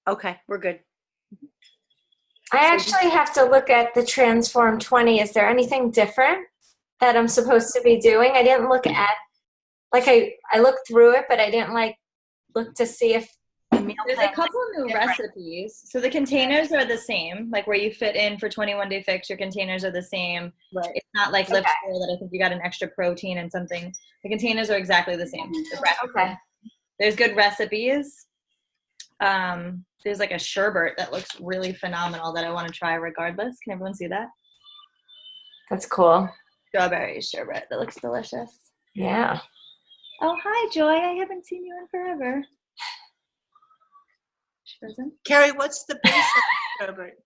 Okay, we're good. I actually have to look at the Transform 20. Is there anything different that I'm supposed to be doing? I didn't look at, like I looked through it, but I didn't like look to see if the meal There's plan a couple new different. recipes. So the containers are the same, like where you fit in for 21 Day Fix, your containers are the same. Right. It's not like Okay. Lip Store that I think you got an extra protein and something. The containers are exactly the same. Okay. There's good recipes. There's like a sherbet that looks really phenomenal that I want to try regardless. Can everyone see that? That's cool. Strawberry sherbet that looks delicious. Yeah. Oh, hi, Joy. I haven't seen you in forever. Carrie, what's the base of sherbet?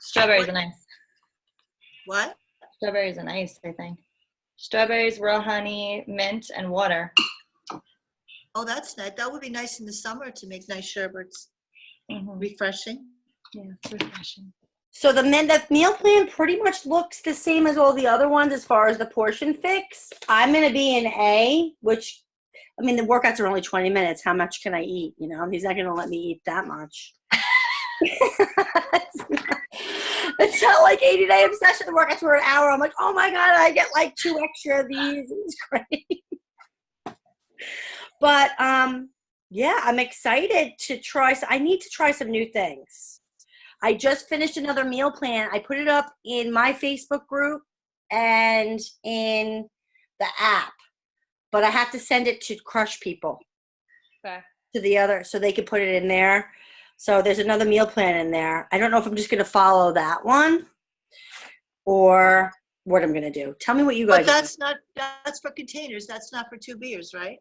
Strawberries and ice. What? Strawberries and ice, I think. Strawberries, raw honey, mint, and water. Oh, that's nice. That would be nice in the summer to make nice sherbets. Mm-hmm. Refreshing. Yeah, it's refreshing. So the meal plan pretty much looks the same as all the other ones as far as the portion fix. I'm going to be in A, which, I mean, the workouts are only 20 minutes. How much can I eat? You know, he's not going to let me eat that much. It's not like 80-day obsession. The workouts were an hour. I'm like, oh my God, I get like 2 extra of these. It's great. But yeah, I'm excited to try. I need to try some new things. I just finished another meal plan. I put it up in my Facebook group and in the app, but I have to send it to Crush People. Okay. To the other, so they can put it in there. So there's another meal plan in there. I don't know if I'm just going to follow that one or what I'm going to do. Tell me what you guys. But that's for containers. That's not for 2 beers, right?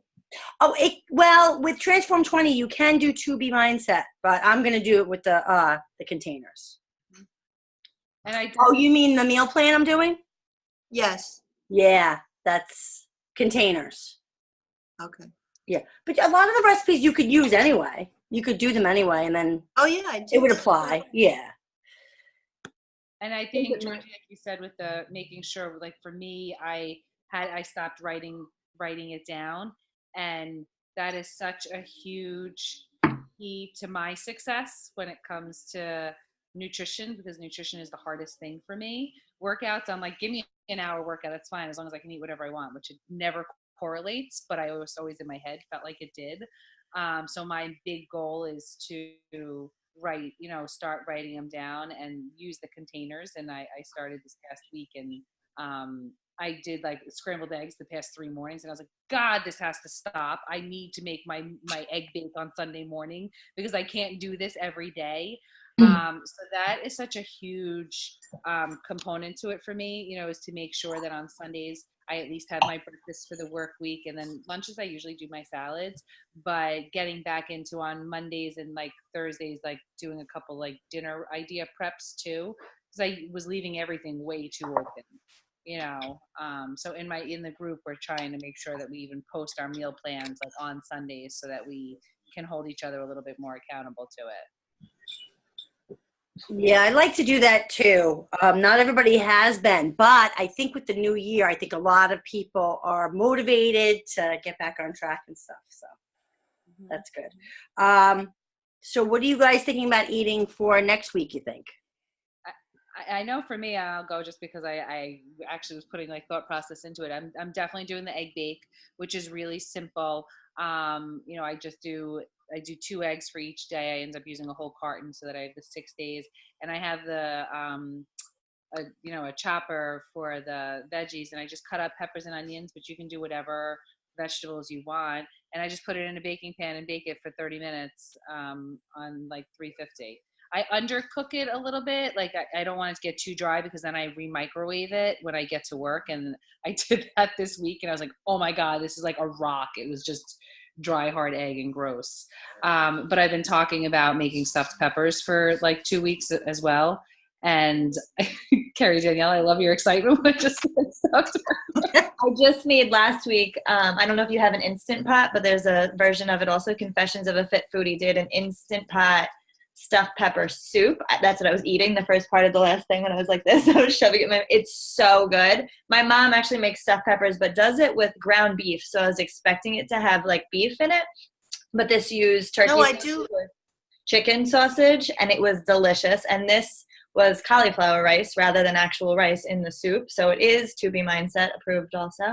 Oh, well, with Transform 20, you can do 2B mindset, but I'm going to do it with the containers. And oh, you mean the meal plan I'm doing? Yes. Yeah, that's containers. Okay. Yeah, but a lot of the recipes you could use anyway. You could do them anyway, and then it would apply. Yeah. And I think, Georgie, like you said, with the making sure, like for me, I stopped writing it down, and that is such a huge key to my success when it comes to nutrition, because nutrition is the hardest thing for me. Workouts, I'm like, give me an hour workout, that's fine, as long as I can eat whatever I want, which it never correlates, but I was always in my head felt like it did. So my big goal is to start writing them down and use the containers. And I started this past week, and I did like scrambled eggs the past 3 mornings, and I was like, God, this has to stop. I need to make my egg bake on Sunday morning because I can't do this every day. So that is such a huge component to it for me, is to make sure that on Sundays I at least have my breakfast for the work week, and then lunches I usually do my salads, but getting back into on Mondays and like Thursdays, like doing a couple like dinner idea preps too, because I was leaving everything way too open. So in the group, we're trying to make sure that we even post our meal plans like on Sundays so that we can hold each other a little bit more accountable to it. Yeah, I'd like to do that too. Not everybody has been, but I think with the new year, I think a lot of people are motivated to get back on track and stuff. So that's good. So what are you guys thinking about eating for next week, you think? I know for me, I'll go just because I actually was putting like thought process into it. I'm definitely doing the egg bake, which is really simple. I do 2 eggs for each day. I end up using a whole carton so that I have the 6 days, and I have the a chopper for the veggies, and I just cut up peppers and onions, but you can do whatever vegetables you want, and I just put it in a baking pan and bake it for 30 minutes on like 350. I undercook it a little bit. Like I don't want it to get too dry because then I re-microwave it when I get to work. And I did that this week, and I was like, oh my God, this is like a rock. It was just dry, hard egg and gross. But I've been talking about making stuffed peppers for like 2 weeks as well. And Carrie, Danielle, I love your excitement with just stuffed peppers. I just made last week, I don't know if you have an Instant Pot, but there's a version of it also, Confessions of a Fit Foodie did an Instant Pot stuffed pepper soup. That's what I was eating the first part of the last thing when I was like this. I was shoving it in it's so good. My mom actually makes stuffed peppers, but does it with ground beef. So I was expecting it to have like beef in it, but this used turkey No, I sausage do. with chicken sausage, and it was delicious. And this was cauliflower rice rather than actual rice in the soup. So it is To Be Mindset approved also.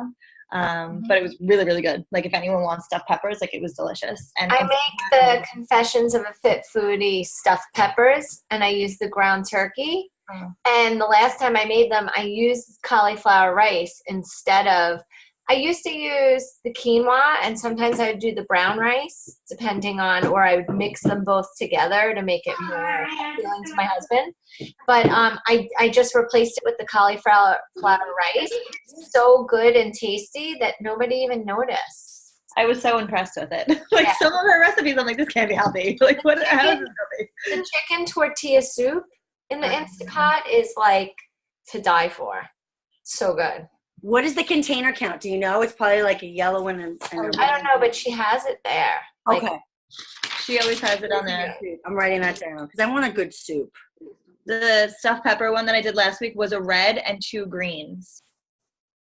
But it was really, really good. Like, if anyone wants stuffed peppers, like, it was delicious. And I make the Confessions of a Fit Foodie stuffed peppers, and I use the ground turkey. Oh. And the last time I made them, I used cauliflower rice instead of, I used to use the quinoa, and sometimes I would do the brown rice, depending on, or I would mix them both together to make it more appealing to my husband. But I just replaced it with the cauliflower rice. It's so good and tasty that nobody even noticed. I was so impressed with it. Like, some of her recipes, I'm like, this can't be healthy. Like, what? How is this healthy? The chicken tortilla soup in the Instapot is like to die for. So good. What is the container count? Do you know? It's probably like a yellow one and a I don't know, but she has it there. Like, okay. She always has it on there. I'm writing that down because I want a good soup. The stuffed pepper one that I did last week was a red and 2 greens.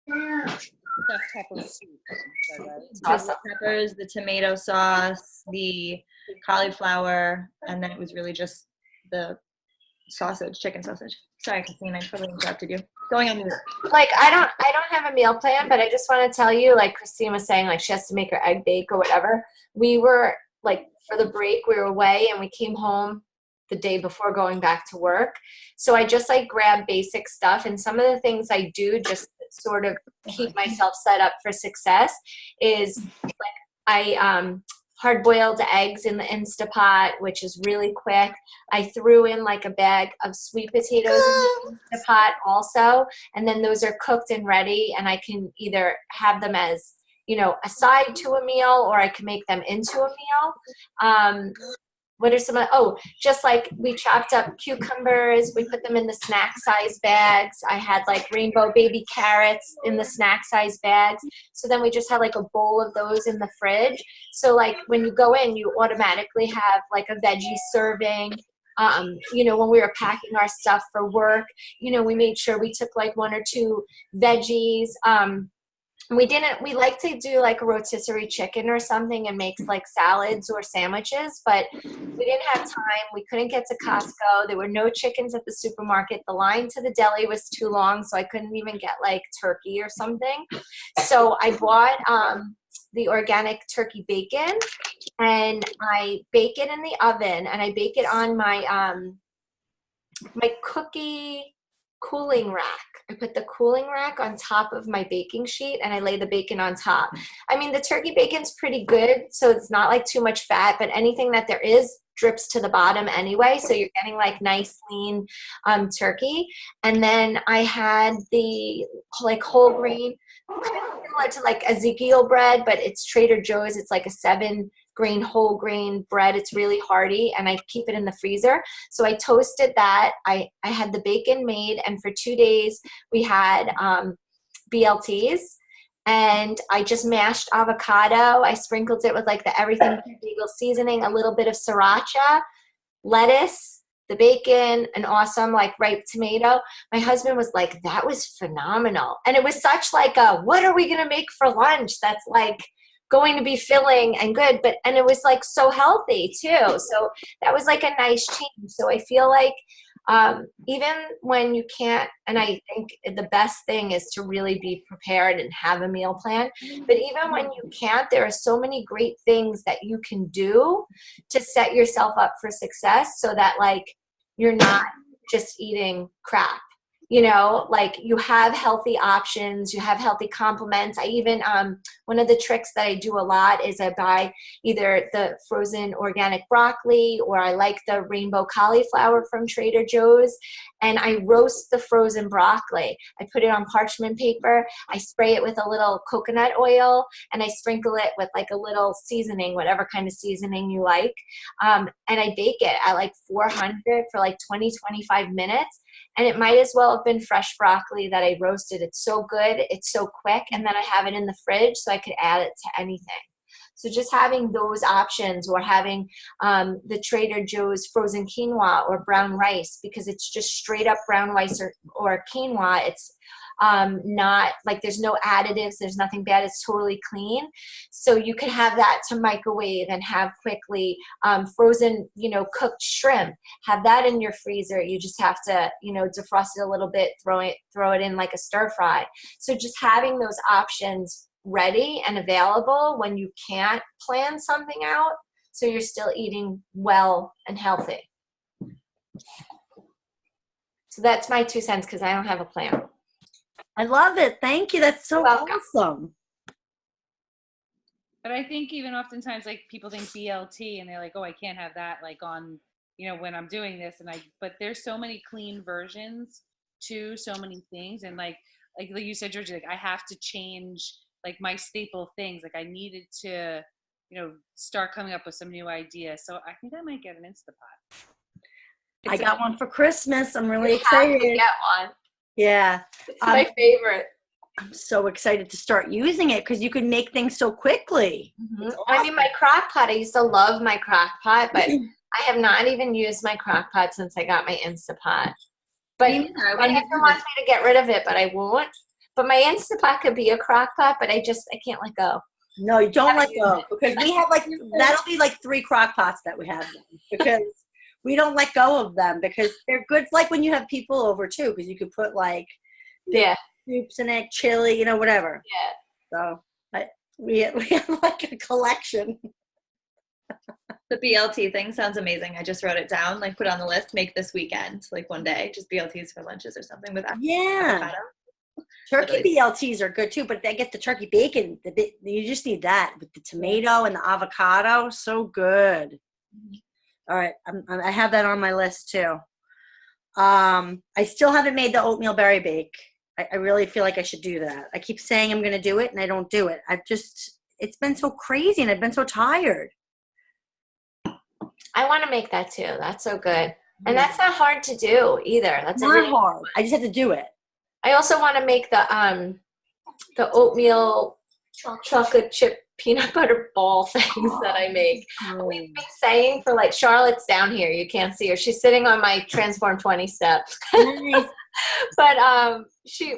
Stuffed pepper soup. The peppers, the tomato sauce, the cauliflower, and then it was really just the sausage, chicken sausage. Sorry, Christine, I totally interrupted you. Going on. like I don't have a meal plan, but I just want to tell you, like Christine was saying, like she has to make her egg bake or whatever. We were like, for the break, we were away and we came home the day before going back to work. So I just like grab basic stuff, and some of the things I do just sort of keep myself set up for success is like I hard-boiled eggs in the Instapot, which is really quick. I threw in like a bag of sweet potatoes in the Instapot also, and then those are cooked and ready, and I can either have them as, you know, a side to a meal, or I can make them into a meal. What are some, just like we chopped up cucumbers, we put them in the snack size bags. I had like rainbow baby carrots in the snack size bags. So then we just had like a bowl of those in the fridge. So like when you go in, you automatically have like a veggie serving. You know, when we were packing our stuff for work, you know, we made sure we took like 1 or 2 veggies. We like to do like a rotisserie chicken or something and make like salads or sandwiches, but we didn't have time. We couldn't get to Costco. There were no chickens at the supermarket. The line to the deli was too long, so I couldn't even get like turkey or something. So I bought the organic turkey bacon, and I bake it in the oven, and I bake it on my my cookie cooling rack. I put the cooling rack on top of my baking sheet, and I lay the bacon on top. I mean, the turkey bacon's pretty good, so it's not like too much fat, but anything that there is drips to the bottom anyway, so you're getting like nice lean turkey. And then I had the like whole grain, kind of similar to like Ezekiel bread, but it's Trader Joe's. It's like a 7-grain whole grain bread. It's really hearty, and I keep it in the freezer. So I toasted that. I had the bacon made, and for 2 days we had BLTs, and I just mashed avocado. I sprinkled it with like the everything legal seasoning, a little bit of sriracha, lettuce, the bacon, an awesome like ripe tomato. My husband was like, that was phenomenal. And it was such like a, what are we going to make for lunch that's like going to be filling and good, and it was like so healthy too. So that was like a nice change. So I feel like even when you can't, and I think the best thing is to really be prepared and have a meal plan, but even when you can't, there are so many great things that you can do to set yourself up for success, so that like you're not just eating crap. You know, like you have healthy options, you have healthy complements. I even, one of the tricks that I do a lot is I buy either the frozen organic broccoli, or I like the rainbow cauliflower from Trader Joe's, and I roast the frozen broccoli. I put it on parchment paper, I spray it with a little coconut oil, and I sprinkle it with like a little seasoning, whatever kind of seasoning you like. And I bake it at like 400 for like 20-25 minutes. And it might as well have been fresh broccoli that I roasted. It's so good. It's so quick. And then I have it in the fridge so I could add it to anything. So just having those options, or having the Trader Joe's frozen quinoa or brown rice, because it's just straight up brown rice or quinoa. It's not like there's no additives, there's nothing bad, it's totally clean. So you could have that to microwave and have quickly. Frozen, cooked shrimp, have that in your freezer. You just have to, defrost it a little bit, throw it in like a stir fry. So just having those options ready and available when you can't plan something out, so you're still eating well and healthy. So that's my 2 cents, because I don't have a plan. I love it. Thank you. That's so awesome. But I think even oftentimes, like, people think BLT and they're like, oh, I can't have that, like, on, when I'm doing this. But there's so many clean versions to so many things. And like you said, Georgie, like, I have to change, like, my staple things. Like, I needed to, start coming up with some new ideas. So I think I might get an Instapot. I got one for Christmas. I'm really You excited. have to get one. Yeah. It's my favorite. I'm so excited to start using it because you can make things so quickly. Mm-hmm. I mean, my crock pot, I used to love my crock pot, but I have not even used my crock pot since I got my Instapot. But my husband wants me to get rid of it, but I won't. But my Instapot could be a crock pot, but I can't let go. No, you don't let go, because we have that'll be like 3 crock pots that we have, because we don't let go of them, because they're good. Like when you have people over too, because you could put like soups in it, chili, whatever. Yeah. So we have like a collection. The BLT thing sounds amazing. I just wrote it down, like put it on the list, make this weekend, like one day, just BLTs for lunches or something with avocado. Turkey BLTs are good too, but I get the turkey bacon. You just need that with the tomato and the avocado. So good. All right, I have that on my list too. I still haven't made the oatmeal berry bake. I really feel like I should do that. I keep saying I'm going to do it, and I don't do it. It's been so crazy, and I've been so tired. I want to make that too. That's so good. And that's not hard to do either. That's not hard. I just have to do it. I also want to make the oatmeal chocolate chip peanut butter ball things that I make. We've been saying for like, Charlotte's down here. You can't see her. She's sitting on my Transform 20 step. Nice. But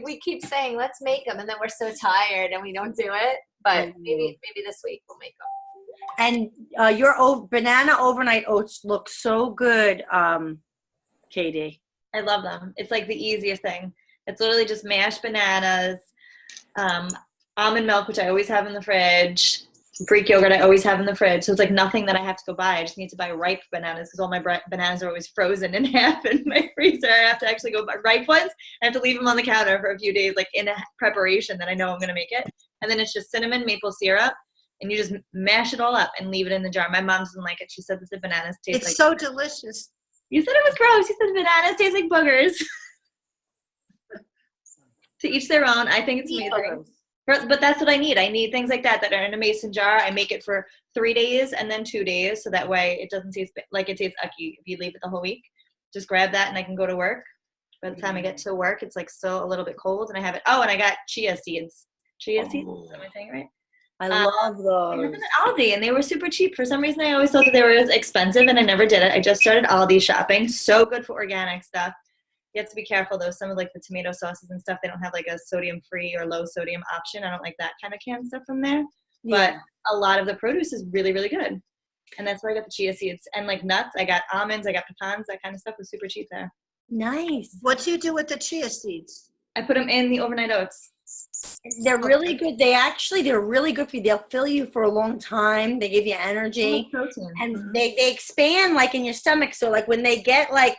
we keep saying, let's make them. And then we're so tired and we don't do it. But maybe this week we'll make them. And your banana overnight oats look so good, Katie. I love them. It's like the easiest thing. It's literally just mashed bananas, almond milk, which I always have in the fridge, Greek yogurt I always have in the fridge. So it's like nothing that I have to go buy. I just need to buy ripe bananas, because all my bananas are always frozen in half in my freezer. I have to actually go buy ripe ones. I have to leave them on the counter for a few days, like in a preparation that I know I'm going to make it. And then it's just cinnamon, maple syrup, and you just mash it all up and leave it in the jar. My mom doesn't like it. She said that the bananas taste it's so delicious. You said it was gross. You said the bananas taste like boogers. To each their own. I think it's amazing. But that's what I need. I need things like that are in a mason jar. I make it for 3 days and then 2 days, so that way it doesn't taste like it tastes icky if you leave it the whole week. Just grab that and I can go to work. By the time I get to work, it's like still a little bit cold, and I have it. Oh, and I got chia seeds. Chia seeds? Am I saying it right? I love those. I got them at Aldi, and they were super cheap. For some reason, I always thought that they were expensive, and I never did it. I just started Aldi shopping. So good for organic stuff. You have to be careful, though. Some of like the tomato sauces and stuff, they don't have like a sodium-free or low-sodium option. I don't like that kind of canned stuff from there. Yeah. But a lot of the produce is really, really good. And that's where I got the chia seeds. And like nuts, I got almonds, I got pecans. That kind of stuff was super cheap there. Nice. What do you do with the chia seeds? I put them in the overnight oats. They're really good. They're really good for you. They'll fill you for a long time. They give you energy. Protein. And they expand like in your stomach. So like when they get like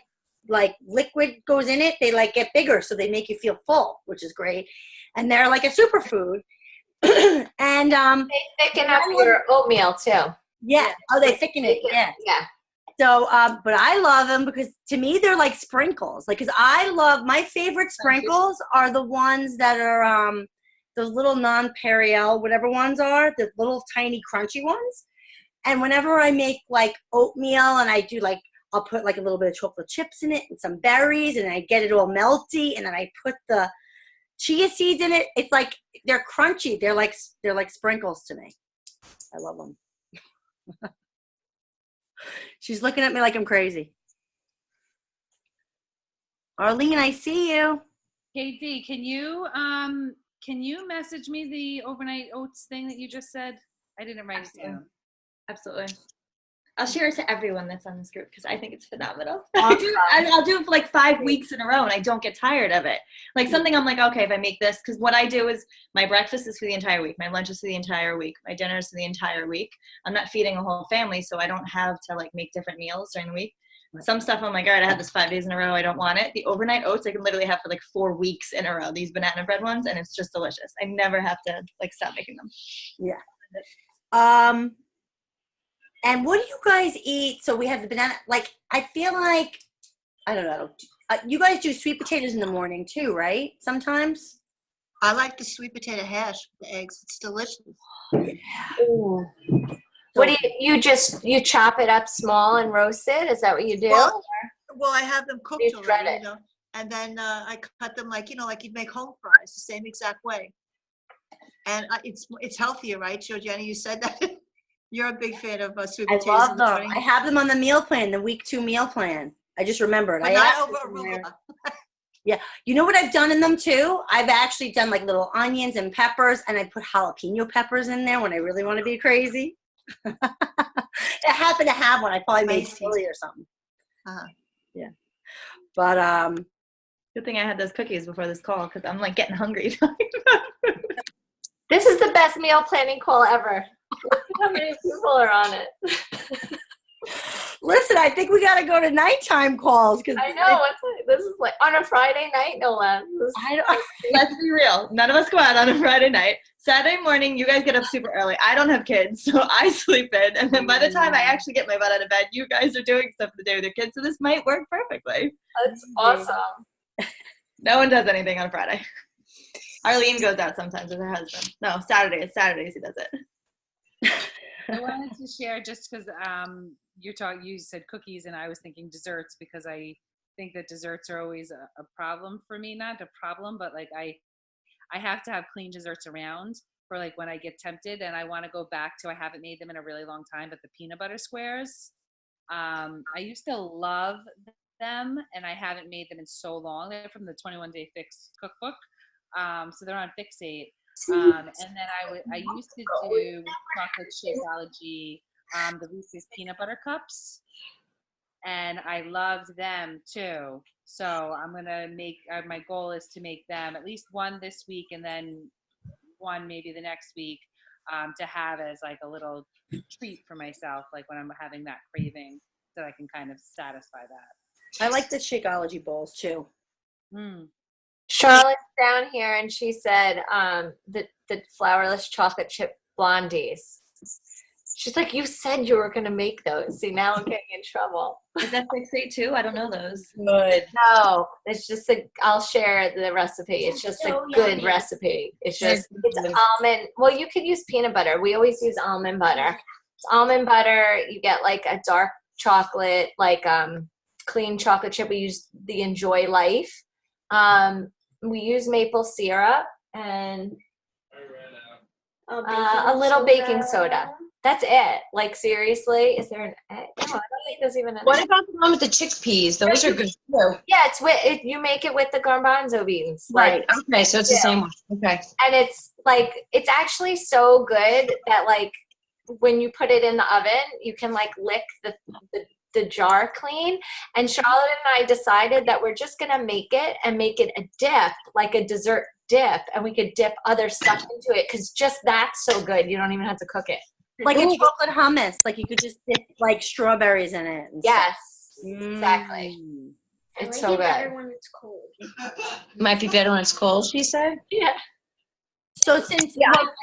liquid goes in it, they like get bigger. So they make you feel full, which is great. And they're like a superfood. And they thicken up your oatmeal too. Yeah. Oh, they thicken it. Yeah. Yeah. So, but I love them because to me they're like sprinkles. Like, cause I love my favorite sprinkles are the ones that are those little non-Perriel, whatever ones are, the little tiny crunchy ones. And whenever I make like oatmeal and I do like, I'll put like a little bit of chocolate chips in it and some berries, and I get it all melty, and then I put the chia seeds in it. It's like they're crunchy. They're like sprinkles to me. I love them. She's looking at me like I'm crazy. Arlene, I see you. KD, can you message me the overnight oats thing that you just said? I didn't write it down. Absolutely. I'll share it to everyone that's on this group because I think it's phenomenal. Awesome. I'll do it for like 5 weeks in a row and I don't get tired of it. Like something I'm like, okay, if I make this, because what I do is my breakfast is for the entire week, my lunch is for the entire week, my dinner is for the entire week. I'm not feeding a whole family, so I don't have to like make different meals during the week. Some stuff I'm like, all right, I have this 5 days in a row, I don't want it. The overnight oats I can literally have for like 4 weeks in a row, these banana bread ones, and it's just delicious. I never have to like stop making them. Yeah. And what do you guys eat? So we have the banana. Like, I feel like, I don't know. You guys do sweet potatoes in the morning too, right? Sometimes. I like the sweet potato hash with the eggs. It's delicious. Ooh. What do you chop it up small and roast it? Is that what you do? Well, I have them cooked You shred already, it. you know, and then I cut them like, like you'd make home fries, the same exact way. And it's healthier, right, Georgiana? You said that. You're a big fan of sweet I potatoes. love in the them. morning. I have them on the meal plan, the week 2 meal plan. I just remembered. But I not asked over them there. arugula. Yeah. You know what I've done in them too? I've actually done like little onions and peppers, and I put jalapeno peppers in there when I really want to be crazy. I happen to have one. I probably made Spicy. chili or something. Uh-huh. Yeah. But Good thing I had those cookies before this call because I'm like getting hungry. This is the best meal planning call ever. Look at how many people are on it. listen, I think we got to go to nighttime calls because I know. This is like on a Friday night, no less. Let's be real. None of us go out on a Friday night. Saturday morning, you guys get up super early. I don't have kids, so I sleep in. And then by the time I actually get my butt out of bed, you guys are doing stuff for the day with your kids. So this might work perfectly. That's awesome. No one does anything on Friday. Arlene goes out sometimes with her husband. No, Saturdays he does it. I wanted to share just because you said cookies and I was thinking desserts because I think that desserts are always a problem for me. Not a problem, but like I have to have clean desserts around for like when I get tempted, and I want to go back to, I haven't made them in a really long time, but the peanut butter squares. I used to love them and I haven't made them in so long. They're from the 21 Day Fix cookbook. So they're on Fixate. And then I used to do chocolate Shakeology, the Reese's peanut butter cups, and I loved them too. So I'm gonna make, my goal is to make them at least one this week and then one maybe the next week, to have as like a little treat for myself, like when I'm having that craving, so I can kind of satisfy that. I like the Shakeology bowls too. Charlotte's down here, and she said the flourless chocolate chip blondies. She's like, you said you were going to make those. See, now I'm getting in trouble. Is that Fixate too? I don't know those. Good. No, it's just I'll share the recipe. It's just a good recipe. It's almond. Well, you could use peanut butter. We always use almond butter. It's almond butter. You get like a dark chocolate, like clean chocolate chip. We use the Enjoy Life. We use maple syrup and a little baking soda. That's it. Like, seriously, is there an egg? No, I don't think there's even an egg. What about the one with the chickpeas? Those are good too. Yeah, it's you make it with the garbanzo beans. Right. Okay, so it's the same one. Okay. And it's like, it's actually so good that like when you put it in the oven, you can like lick the jar clean. And Charlotte and I decided that we're just gonna make it a dip, like a dessert dip, and we could dip other stuff into it because just that's so good. You don't even have to cook it. Like a chocolate hummus. Like you could just dip like strawberries in it. And yes, stuff. exactly. It's so good. Better when it's cold. Might be better when it's cold, she said. Yeah. So since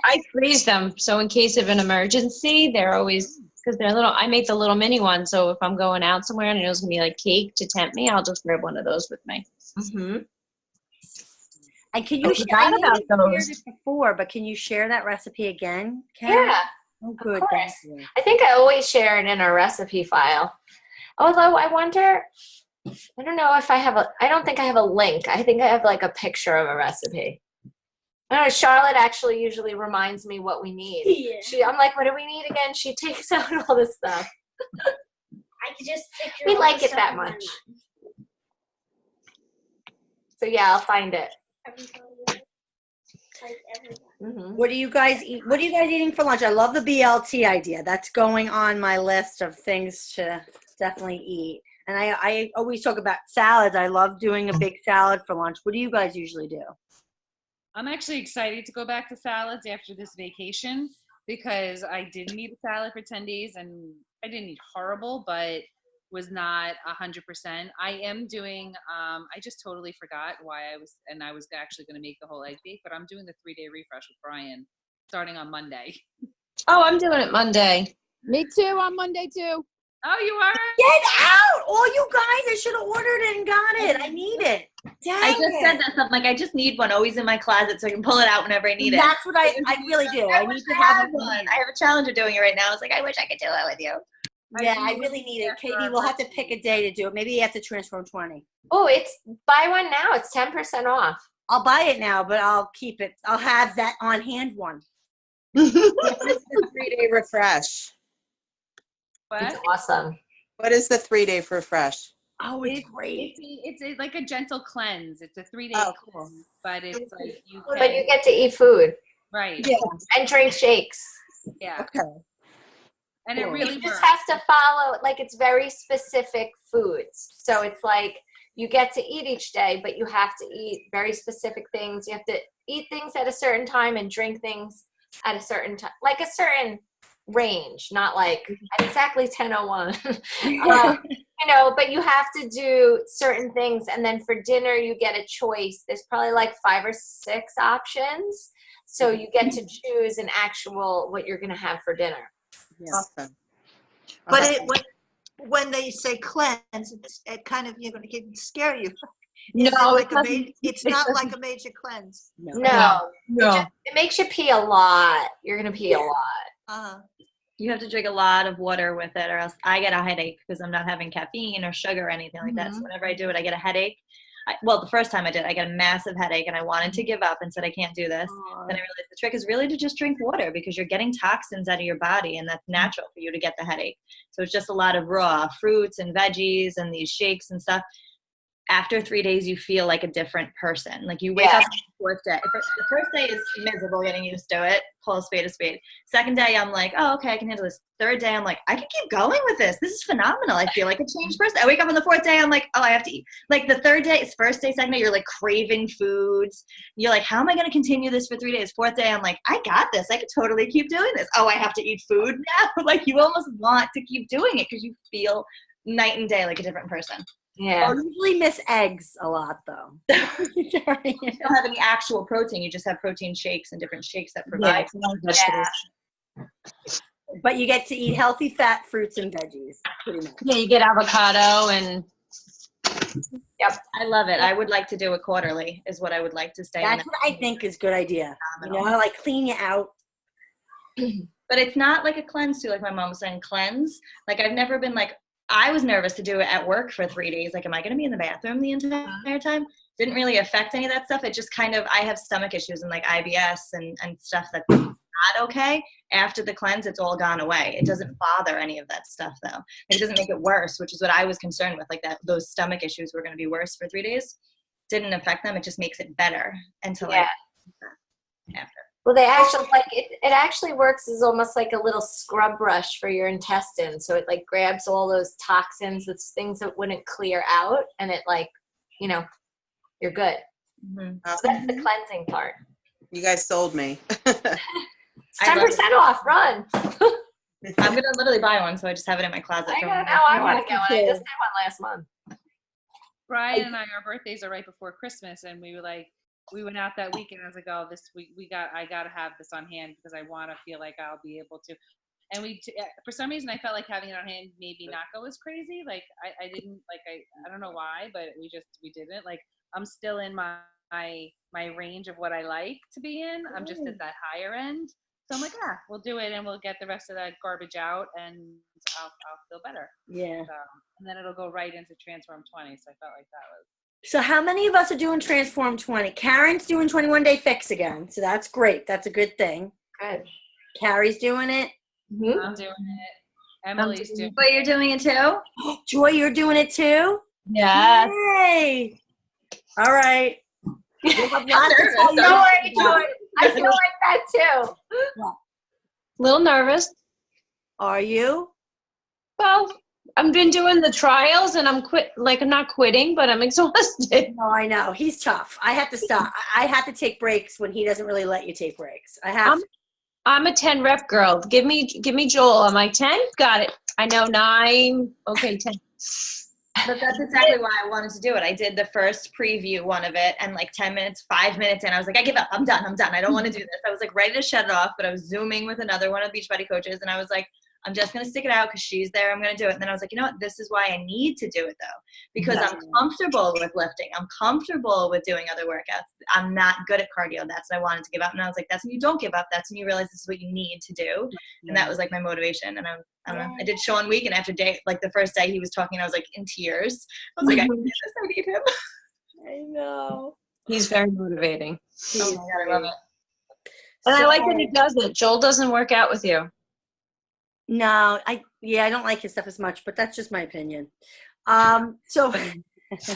I freeze them, so in case of an emergency, they're always, because they're little, I make the little mini ones, so if I'm going out somewhere and it's going to be like cake to tempt me, I'll just grab one of those with me. Mm-hmm. And can you share, I know you shared it before, but can you share that recipe again, Karen? Yeah. Oh, good. Of Thank course. you. I think I always share it in our recipe file. Although I wonder, I don't know if I don't think I have a link. I think I have like a picture of a recipe. I don't know, Charlotte actually usually reminds me what we need. Yeah. I'm like, what do we need again? She takes out all this stuff. I could just picture We all like the it stuff that in my much. mind. So yeah, I'll find it. Everybody else. Like everyone. What do you guys eat? What are you guys eating for lunch? I love the BLT idea. That's going on my list of things to definitely eat. And I always talk about salads. I love doing a big salad for lunch. What do you guys usually do? I'm actually excited to go back to salads after this vacation because I didn't eat a salad for 10 days and I didn't eat horrible, but was not 100%. I am doing, I just totally forgot why I was actually going to make the whole egg bake, but I'm doing the 3-day refresh with Brian starting on Monday. Oh, I'm doing it Monday. Me too, on Monday too. Oh, you are? Get out! All you guys, I should have ordered it and got it. I need it. Dang I just it. said that stuff. Like, I just need one always in my closet so I can pull it out whenever I need it. That's what I really do. I need to have one. one. I have a challenge of doing it right now. It's like, I wish I could do it with you. Yeah, I really need it. Katie, we'll have to pick a day to do it. Maybe you have to transform 20. Oh, it's buy one now. It's 10% off. I'll buy it now, but I'll keep it. I'll have that on hand one. What is the 3-day refresh? It's What? awesome. What is the 3-day refresh? Oh, it's great. It's like a gentle cleanse. It's a 3-day Oh, cool. cleanse, but it's like you But can, you get to eat food right. Yeah. and drink shakes. Yeah. Okay. And it Cool. really You just works. have to follow, like, it's very specific foods. So it's like you get to eat each day, but you have to eat very specific things. You have to eat things at a certain time and drink things at a certain time, like a certain range, not like at exactly 10:01. You know, but you have to do certain things. And then for dinner, you get a choice. There's probably like 5 or 6 options. So you get to choose an actual what you're going to have for dinner. Awesome. But Okay. when they say cleanse, it kind of, you're going to scare you. No, It's not like a major cleanse. No. No. It makes you pee a lot. You're going to pee a lot. Uh-huh. You have to drink a lot of water with it, or else I get a headache because I'm not having caffeine or sugar or anything like that. So whenever I do it, I get a headache. Well, the first time I did, I got a massive headache, and I wanted to give up and said, I can't do this. Then I realized the trick is really to just drink water because you're getting toxins out of your body, and that's natural for you to get the headache. So it's just a lot of raw fruits and veggies and these shakes and stuff. After 3 days, you feel like a different person. Like you wake up on the 4th day. The first day is miserable getting used to it. Call a spade a spade. Second day, I'm like, oh, okay, I can handle this. Third day, I'm like, I can keep going with this. This is phenomenal. I feel like a changed person. I wake up on the 4th day, I'm like, oh, I have to eat. Like the third day, it's first day, second day, you're like craving foods. You're like, how am I going to continue this for 3 days? 4th day, I'm like, I got this. I could totally keep doing this. Oh, I have to eat food now. Like you almost want to keep doing it because you feel night and day like a different person. Yeah. I usually miss eggs a lot, though. You don't have any actual protein. You just have protein shakes and different shakes that provide. But you get to eat healthy fat fruits and veggies, pretty much. Yeah, you get avocado and I love it. I would like to do it quarterly is what I would like to stay in. That's what I think is a good idea. You know, like clean you out. But it's not like a cleanse too, like my mom was saying, cleanse. Like I've never been like, I was nervous to do it at work for 3 days. Like, am I going to be in the bathroom the entire time? Didn't really affect any of that stuff. It just kind of, I have stomach issues and like IBS and stuff that's not okay. After the cleanse, it's all gone away. It doesn't bother any of that stuff though. It doesn't make it worse, which is what I was concerned with. Like that, those stomach issues were going to be worse for 3 days. Didn't affect them. It just makes it better until like after. Well, they actually like it actually works as almost like a little scrub brush for your intestines. So it like grabs all those toxins, those things that wouldn't clear out, and it like, you know, you're good. Mm-hmm. So that's the cleansing part. You guys sold me. It's 10% off. Run. I'm going to literally buy one, so I just have it in my closet. I for know. when Now I want to get one. I just did one last month. Brian and I, our birthdays are right before Christmas, and we were like, we went out that weekend. I was like, oh, I got to have this on hand because I want to feel like I'll be able to. And for some reason, I felt like having it on hand made me not go as crazy. Like I didn't like, I don't know why, but we didn't. Like I'm still in my range of what I like to be in. I'm just at that higher end. So I'm like, we'll do it, and we'll get the rest of that garbage out, and I'll feel better. Yeah. And then it'll go right into Transform 20. So I felt like that was. So how many of us are doing Transform 20? Karen's doing 21 Day Fix again. So that's great. That's a good thing. Good. Carrie's doing it. Mm-hmm. I'm doing it. Emily's doing it. But you're doing it too? Joy, you're doing it too? yeah. Yay. All right. You'll have I'm lots to nervous. tell you Don't worry, about. Joy. I feel like that too. Little nervous. Are you? Well, I've been doing the trials and I'm not quitting, but I'm exhausted. No, I know. He's tough. I have to stop. I have to take breaks when he doesn't really let you take breaks. I have to. I'm a 10 rep girl. Give me Joel. I'm like 10? Got it. I know 9. Okay, 10. But that's exactly why I wanted to do it. I did the first preview one of it, and like 10 minutes, 5 minutes in, I was like, I give up. I'm done. I don't want to do this. I was like ready to shut it off, but I was Zooming with another one of the Beachbody coaches, and I was like, I'm just going to stick it out because she's there. I'm going to do it. And then I was like, you know what? This is why I need to do it, though, because I'm comfortable with lifting. I'm comfortable with doing other workouts. I'm not good at cardio. That's what I wanted to give up. And I was like, that's when you don't give up. That's when you realize this is what you need to do. And that was like my motivation. And I did Sean Week, and after the first day he was talking, I was like in tears. I was like, I need this. I need him. I know. He's very motivating. Oh my God, I love it. And I like that he does it. Joel doesn't work out with you. No, I don't like his stuff as much, but that's just my opinion. So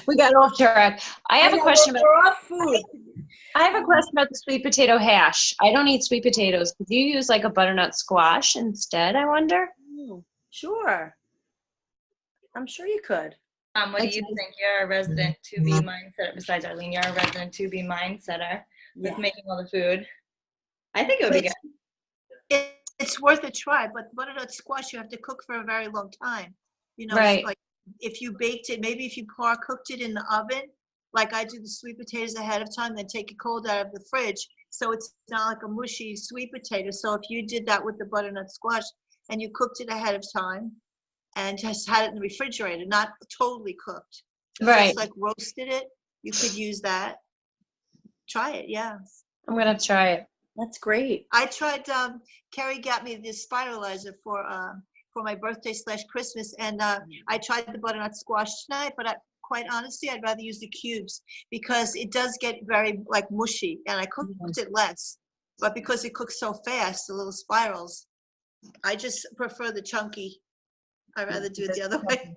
We got off track. I have a question about we're off food. I have a question about the sweet potato hash. I don't eat sweet potatoes. Could you use like a butternut squash instead, I wonder? Sure. I'm sure you could. What do you think? You're a resident 2B mindsetter. Besides Arlene, you're a resident 2B mindsetter with making all the food. I think it would be good. It's worth a try, but butternut squash you have to cook for a very long time. You know, Right. like if you baked it, maybe if you cooked it in the oven, like I do the sweet potatoes ahead of time, then take it cold out of the fridge, so it's not like a mushy sweet potato. So if you did that with the butternut squash and you cooked it ahead of time and just had it in the refrigerator, not totally cooked, Right. just like roasted it, you could use that. Try it, yeah. I'm going to try it. That's great. I tried. Carrie got me this spiralizer for my birthday / Christmas, and I tried the butternut squash tonight. But quite honestly, I'd rather use the cubes because it does get very like mushy, and I cooked it less. But because it cooks so fast, the little spirals, I just prefer the chunky. I'd rather do it the other way.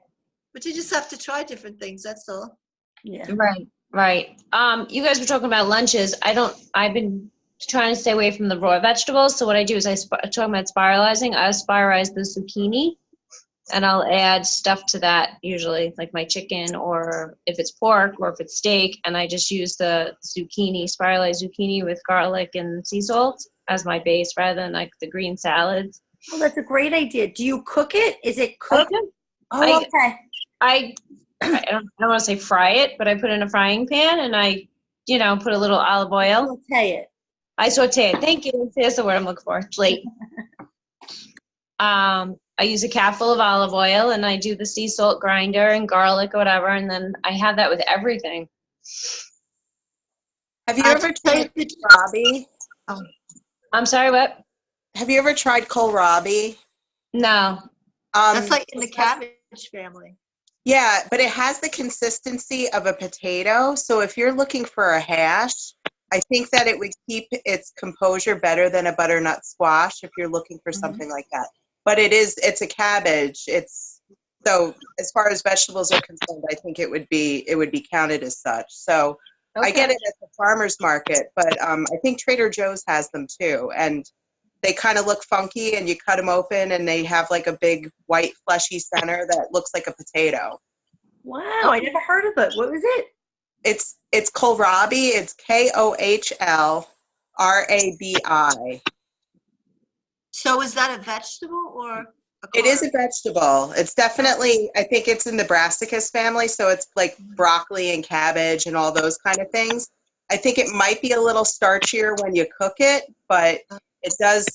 But you just have to try different things. That's all. Yeah. Right. You guys were talking about lunches. I've been trying to stay away from the raw vegetables. So what I do is talking about spiralizing. I spiralize the zucchini, and I'll add stuff to that usually, like my chicken, or if it's pork, or if it's steak, and I just use the spiralized zucchini with garlic and sea salt as my base rather than like the green salads. Well, that's a great idea. Do you cook it? Is it cooked? Okay. I don't want to say fry it, but I put it in a frying pan and I, put a little olive oil. Saute it. I saute it. Thank you. That's the word I'm looking for. It's late. I use a cap full of olive oil and I do the sea salt grinder and garlic or whatever, and then I have that with everything. Have you ever tried kohlrabi? I'm sorry, what? Have you ever tried kohlrabi? No. That's like in the cabbage family. Yeah, but it has the consistency of a potato. So if you're looking for a hash, I think that it would keep its composure better than a butternut squash if you're looking for something like that. But it's a cabbage. So as far as vegetables are concerned, I think it would be counted as such. So I get it at the farmer's market, but I think Trader Joe's has them too. And they kind of look funky, and you cut them open and they have like a big white fleshy center that looks like a potato. Wow, I never heard of it. What was it? It's kohlrabi. It's KOHLRABI. So is that a vegetable or It is a vegetable. It's definitely, I think it's in the brassicas family, so it's like broccoli and cabbage and all those kind of things. I think it might be a little starchier when you cook it, but it does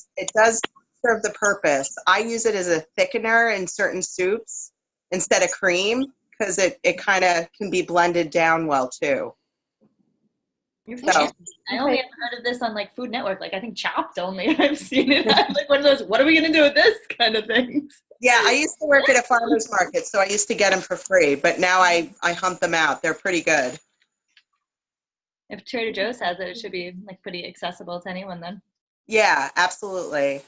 serve the purpose. I use it as a thickener in certain soups instead of cream because it kind of can be blended down well too. So, I only ever heard of this on like Food Network. Like I think Chopped only. I've seen it. I'm like one of those, what are we going to do with this kind of things? yeah, I used to work at a farmer's market, so I used to get them for free, but now I hunt them out. They're pretty good. If Trader Joe's has it, it should be like pretty accessible to anyone then. Yeah, absolutely.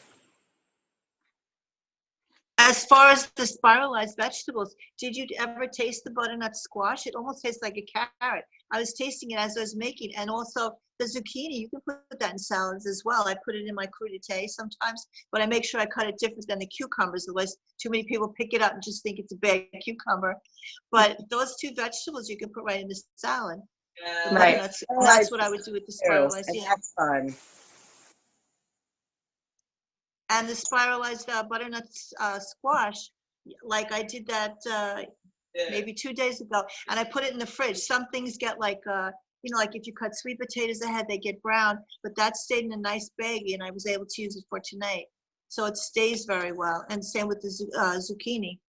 As far as the spiralized vegetables, did you ever taste the butternut squash? It almost tastes like a carrot. I was tasting it as I was making, and also the zucchini, you can put that in salads as well. I put it in my crudité sometimes, but I make sure I cut it different than the cucumbers. Otherwise, too many people pick it up and just think it's a big cucumber. But those two vegetables you can put right in the salad. The Right. butternuts, and that's what I would do with the spiralized. And Yeah. that's fun. And the spiralized butternut squash, like I did that maybe 2 days ago, and I put it in the fridge. Some things get like, like if you cut sweet potatoes ahead, they get brown, but that stayed in a nice baggie, and I was able to use it for tonight. So it stays very well. And same with the zucchini.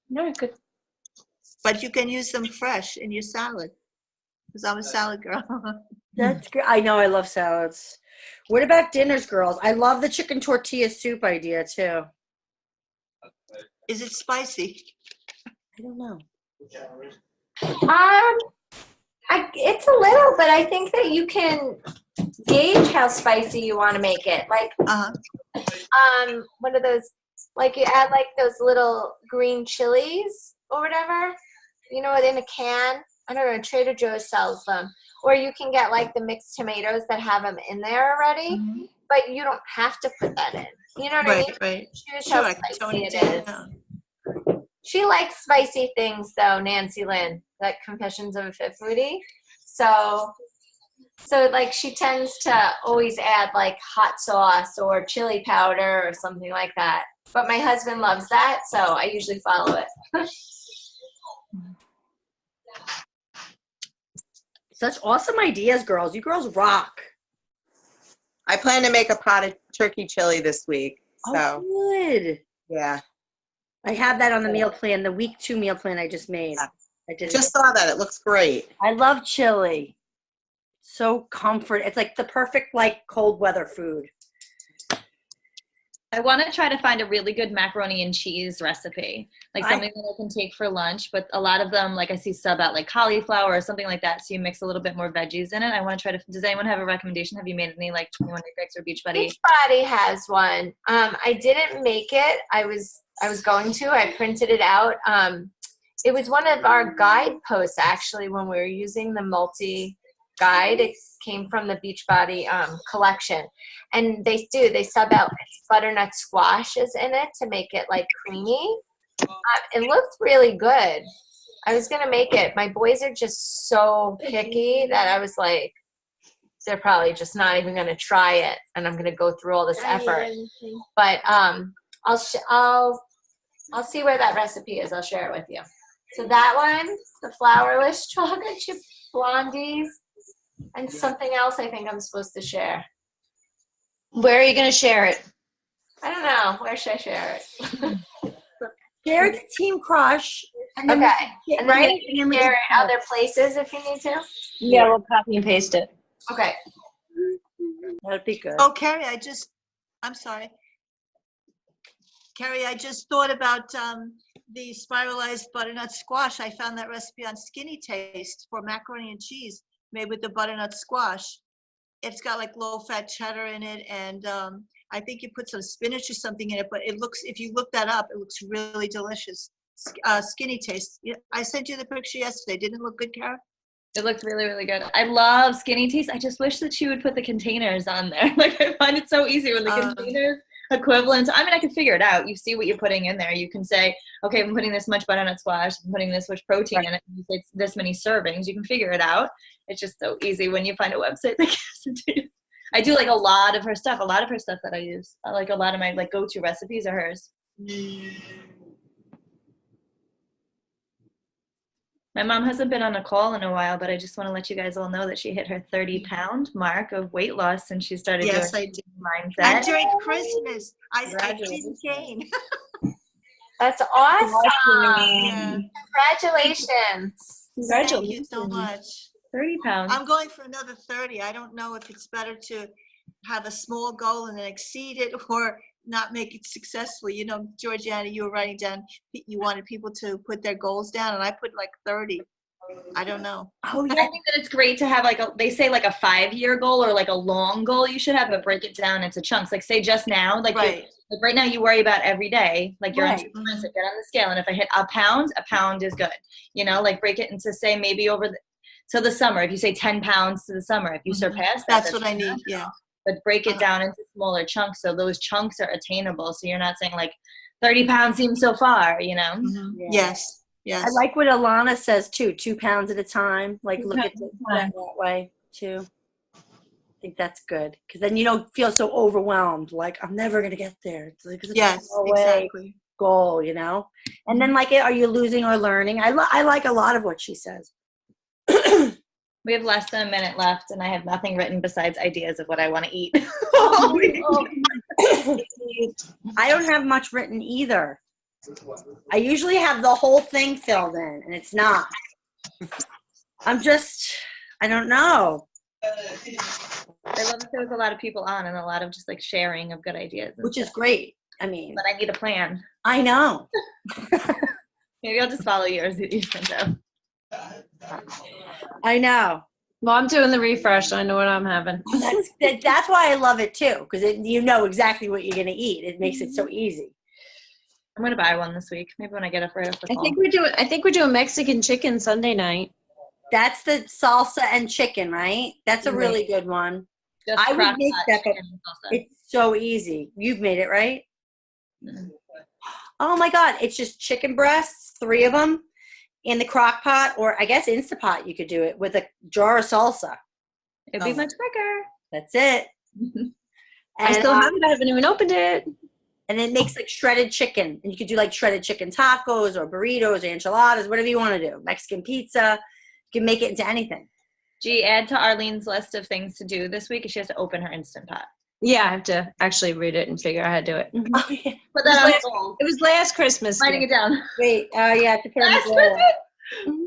No, good. But you can use them fresh in your salad, because I'm a salad girl. That's great. I know I love salads. What about dinners, girls? I love the chicken tortilla soup idea too. Is it spicy? I don't know. It's a little, but I think that you can gauge how spicy you want to make it. Like, one of those, like you add like those little green chilies or whatever, in a can. I don't know, Trader Joe's sells them. Or you can get like the mixed tomatoes that have them in there already, but you don't have to put that in. You know what I mean? Right. Choose Sure, how I can tone spicy it it is. down. She likes spicy things though, Nancy Lynn, like Confessions of a Fit Foodie. So like she tends to always add like hot sauce or chili powder or something like that. But my husband loves that, so I usually follow it. Such awesome ideas, girls. You girls rock. I plan to make a potted turkey chili this week. So, Oh, good. yeah. I have that on the meal plan, the week 2 meal plan I just made. I did. Just saw that. It looks great. I love chili. So comfort. It's like the perfect like cold weather food. I want to try to find a really good macaroni and cheese recipe, like something that I can take for lunch. But a lot of them, like I see sub out like cauliflower or something like that. So you mix a little bit more veggies in it. I want to try to. Does anyone have a recommendation? Have you made any like 21 Day Fix or Beachbody? Beachbody has one. I didn't make it. I was going to. I printed it out. It was one of our guide posts actually when we were using the multi guide. It came from the Beachbody collection, and they sub out butternut squashes in it to make it like creamy. It looked really good. I was gonna make it. My boys are just so picky that I was like, they're probably just not even gonna try it, and I'm gonna go through all this effort. But I'll see where that recipe is. I'll share it with you. So that one, the flourless chocolate chip blondies, and something else I think I'm supposed to share. Where are you going to share it? I don't know. Where should I share it? Share it to Team Crush. And then Okay. And then you can share it other places if you need to. Yeah, we'll copy and paste it. Okay. That'd be good. Oh, Carrie, I'm sorry. Carrie, I just thought about the spiralized butternut squash. I found that recipe on Skinny Taste for macaroni and cheese made with the butternut squash. It's got like low-fat cheddar in it, and I think you put some spinach or something in it, but it looks, if you look that up, it looks really delicious. Skinny Taste. I sent you the picture yesterday. Didn't it look good, Kara? It looked really, really good. I love Skinny Taste. I just wish that she would put the containers on there. Like, I find it so easy when the containers equivalent. I mean, I can figure it out. You see what you're putting in there. You can say, okay, I'm putting this much butternut squash, I'm putting this much protein in it. It's this many servings. You can figure it out. It's just so easy when you find a website that gives it to you. I do like a lot of her stuff. A lot of her stuff that I use. I like a lot of my like go-to recipes are hers. My mom hasn't been on a call in a while, but I just want to let you guys all know that she hit her 30-pound mark of weight loss since she started doing mindset. And during Christmas, I didn't gain. That's awesome. Yeah. Congratulations. Thank you so much. 30 pounds. I'm going for another 30. I don't know if it's better to have a small goal and then exceed it or not make it successfully. You know, Georgiana, you were writing down, you wanted people to put their goals down, and I put like 30. I don't know. Oh I yeah. think that it's great to have they say like a 5-year goal or like a long goal you should have, but break it down into chunks. Like say just now, like Right. like right now you worry about every day, like you're Right. on get on the scale, and if I hit a pound is good. You know, like break it into say maybe to the summer. If you say 10 pounds to the summer, if you surpass that, That's what I need. Yeah. but break it down into smaller chunks so those chunks are attainable. So you're not saying like 30 pounds seems so far, you know? Yeah. Yes. Yes. I like what Alana says too, 2 pounds at a time. Like look at it that way too. I think that's good because then you don't feel so overwhelmed. Like I'm never gonna get there. It's like, it's Yes, a exactly. goal, you know. And then like, are you losing or learning? I like a lot of what she says. We have less than a minute left, and I have nothing written besides ideas of what I want to eat. I don't have much written either. I usually have the whole thing filled in, and it's not. I don't know. I love that there was a lot of people on and a lot of just like sharing of good ideas. Which is great. I mean. But I need a plan. I know. Maybe I'll just follow yours that you sent out. I know. Well, I'm doing the refresh, so I know what I'm having. That's why I love it too, because you know exactly what you're going to eat. It makes it so easy. I'm going to buy one this week. Maybe when I get up right off the call. I think we're doing Mexican chicken Sunday night. That's the salsa and chicken, right? That's a really good one. Just I would make that, but salsa. it's so easy. You've made it, right? Mm-hmm. Oh my God. It's just chicken breasts, 3 of them in the crock pot, or I guess Instapot you could do it with a jar of salsa. It'd be much quicker. That's it. And, I still have it. I haven't even opened it. And it makes like shredded chicken. And you could do like shredded chicken tacos or burritos or enchiladas, whatever you want to do. Mexican pizza. You can make it into anything. Gee, add to Arlene's list of things to do this week. She has to open her Instant Pot. Yeah, I have to actually read it and figure out how to do it. Oh, yeah. Put that on goal. It was last Christmas. Writing it down. Wait, yeah, to put on Last the Christmas?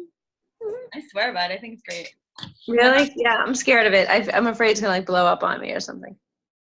I swear about it. I think it's great. Really? Yeah, I'm scared of it. I'm afraid it's going to like blow up on me or something.